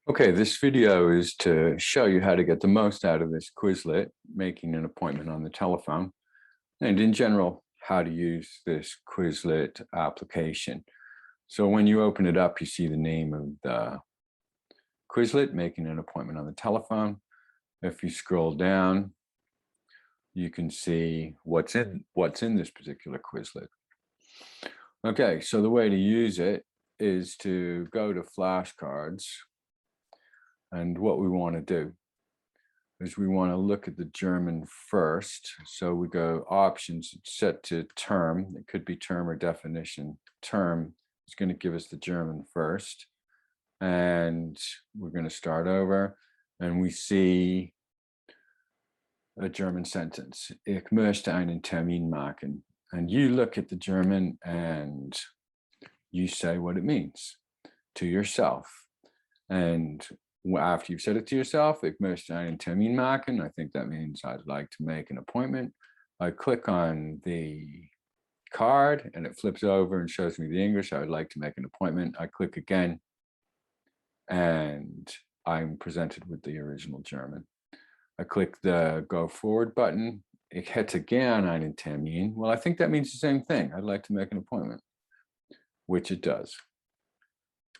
Okay, this video is to show you how to get the most out of this Quizlet, making an appointment on the telephone, and in general, how to use this Quizlet application. So when you open it up, you see the name of the Quizlet, making an appointment on the telephone. If you scroll down, you can see what's in this particular Quizlet. Okay, so the way to use it is to go to flashcards. And what we want to do is we want to look at the German first. So we go options, set to term. It could be term or definition. Term is going to give us the German first. And we're going to start over. And we see a German sentence. Ich möchte einen Termin machen. And you look at the German and you say what it means to yourself. And after you've said it to yourself, ich möchte einen Termin machen, I think that means I'd like to make an appointment. I click on the card and it flips over and shows me the English. I would like to make an appointment. I click again and I'm presented with the original German. I click the go forward button. Ich hätte gern einen Termin. Well, I think that means the same thing. I'd like to make an appointment, which it does.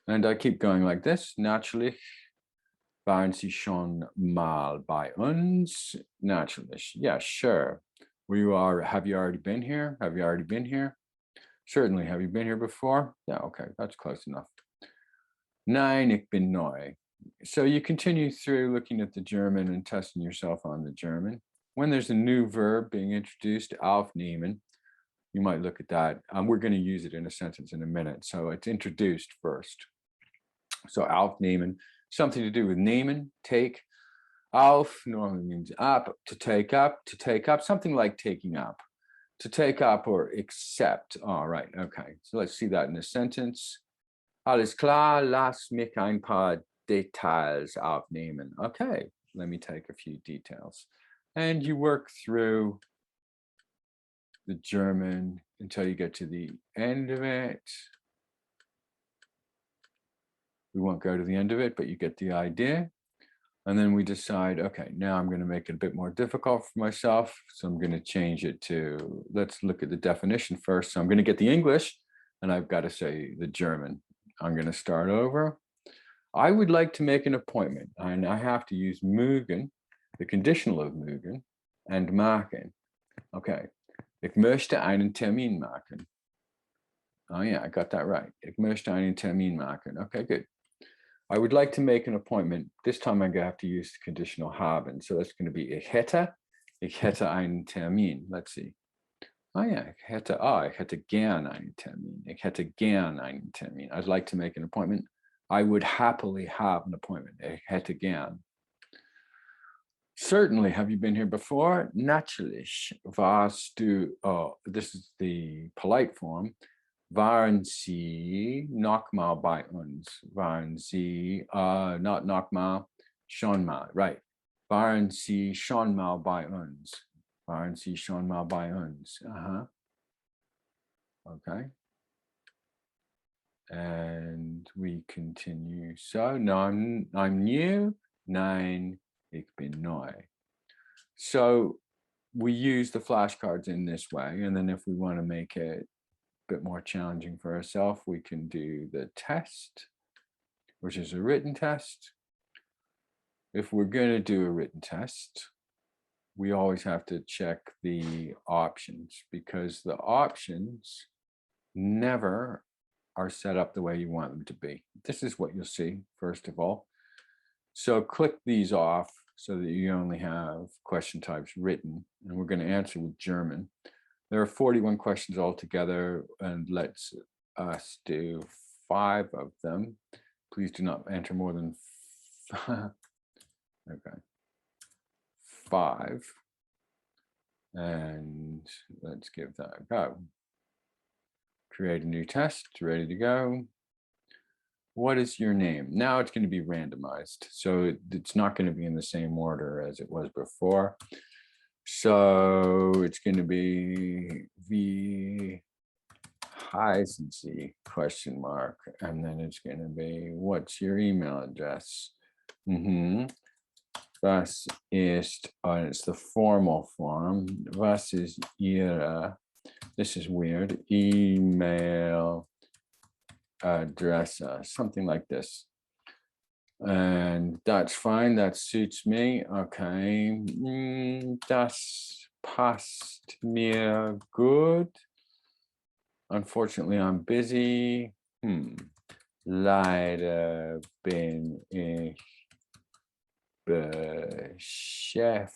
And I keep going like this. Natürlich. Waren Sie schon mal bei uns? Natürlich. Yeah, sure. Have you already been here? Have you already been here? Certainly. Have you been here before? Yeah, okay, that's close enough. Nein, ich bin neu. So you continue through looking at the German and testing yourself on the German. When there's a new verb being introduced, aufnehmen, you might look at that. We're going to use it in a sentence in a minute. So it's introduced first. So aufnehmen, something to do with nehmen, take. Auf normally means up, to take up, something like taking up, to take up or accept. All right, okay. So let's see that in a sentence. Alles klar, lass mich ein paar Details aufnehmen. Okay, let me take a few details. And you work through the German until you get to the end of it. We won't go to the end of it, but you get the idea. And then we decide, okay, now I'm going to make it a bit more difficult for myself. So I'm going to change it to, let's look at the definition first. So I'm going to get the English and I've got to say the German. I'm going to start over. I would like to make an appointment and I have to use mögen, the conditional of mögen, and machen. Okay. Ich möchte einen Termin machen. Oh yeah, I got that right. Ich möchte einen Termin machen. Okay, good. I would like to make an appointment. This time I'm going to have to use the conditional haben. So that's going to be ich hätte einen Termin. Let's see. Oh yeah, ich hätte gern einen Termin. Ich hätte gern einen Termin. I'd like to make an appointment. I would happily have an appointment. Ich hätte gern. Certainly. Have you been here before? Natürlich. Warst du, this is the polite form. Waren Sie noch mal bei uns? Waren Sie, not noch mal, schon mal, right. Waren Sie schon mal bei uns? Waren Sie schon mal bei uns? Okay. And we continue. So, no, I'm new. Nein, ich bin neu. So we use the flashcards in this way. And then if we want to make it bit more challenging for ourselves, we can do the test, which is a written test. If we're going to do a written test, we always have to check the options because the options never are set up the way you want them to be. This is what you'll see, first of all. So click these off so that you only have question types written, and we're going to answer with German. There are 41 questions altogether, and let's us do 5 of them. Please do not enter more than 5. Okay, 5. And let's give that a go. Create a new test, ready to go. What is your name? Now it's going to be randomized, so it's not going to be in the same order as it was before. So it's going to be wie heißen Sie, question mark, and then it's going to be, what's your email address? Was ist, it's the formal form. Was ist Ihre, this is weird, email address, something like this. And that's fine, that suits me. Okay, das passt mir gut. Unfortunately, I'm busy. Leider bin ich beschäftigt.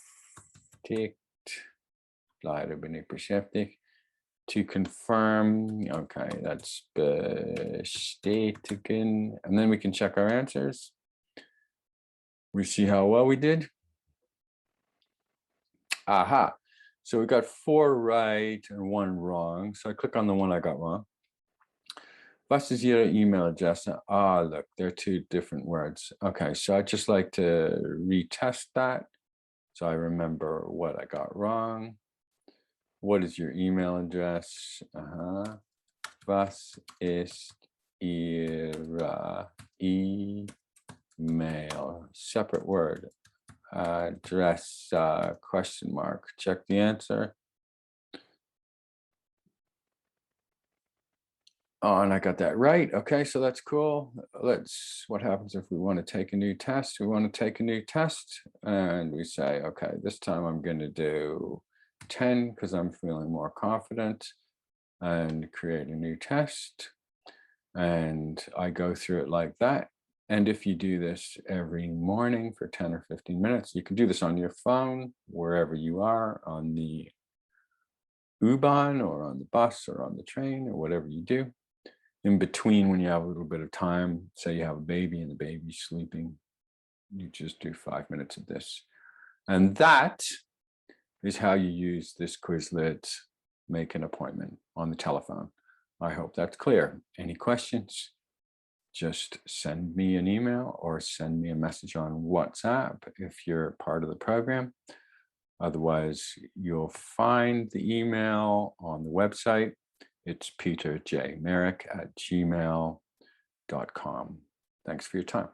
Leider bin ich beschäftigt. To confirm, okay, that's bestätigen. And then we can check our answers. We see how well we did. Aha. So we got 4 right and 1 wrong. So I click on the one I got wrong. Was ist Ihre email address? Ah, look, they're 2 different words. Okay, so I'd just like to retest that so I remember what I got wrong. What is your email address? Was ist Ihre email? Separate word. Address, question mark. Check the answer. Oh, and I got that right. Okay, so that's cool. What happens if we want to take a new test? We want to take a new test and we say, okay, this time I'm going to do 10 because I'm feeling more confident, and create a new test. And I go through it like that. And if you do this every morning for 10 or 15 minutes, you can do this on your phone, wherever you are, on the U-Bahn or on the bus or on the train or whatever you do. In between, when you have a little bit of time, say you have a baby and the baby's sleeping, you just do 5 minutes of this. And that is how you use this Quizlet Make an Appointment on the telephone. I hope that's clear. Any questions? Just send me an email or send me a message on WhatsApp if you're part of the program. Otherwise, you'll find the email on the website. It's peterjmerrick@gmail.com. Thanks for your time.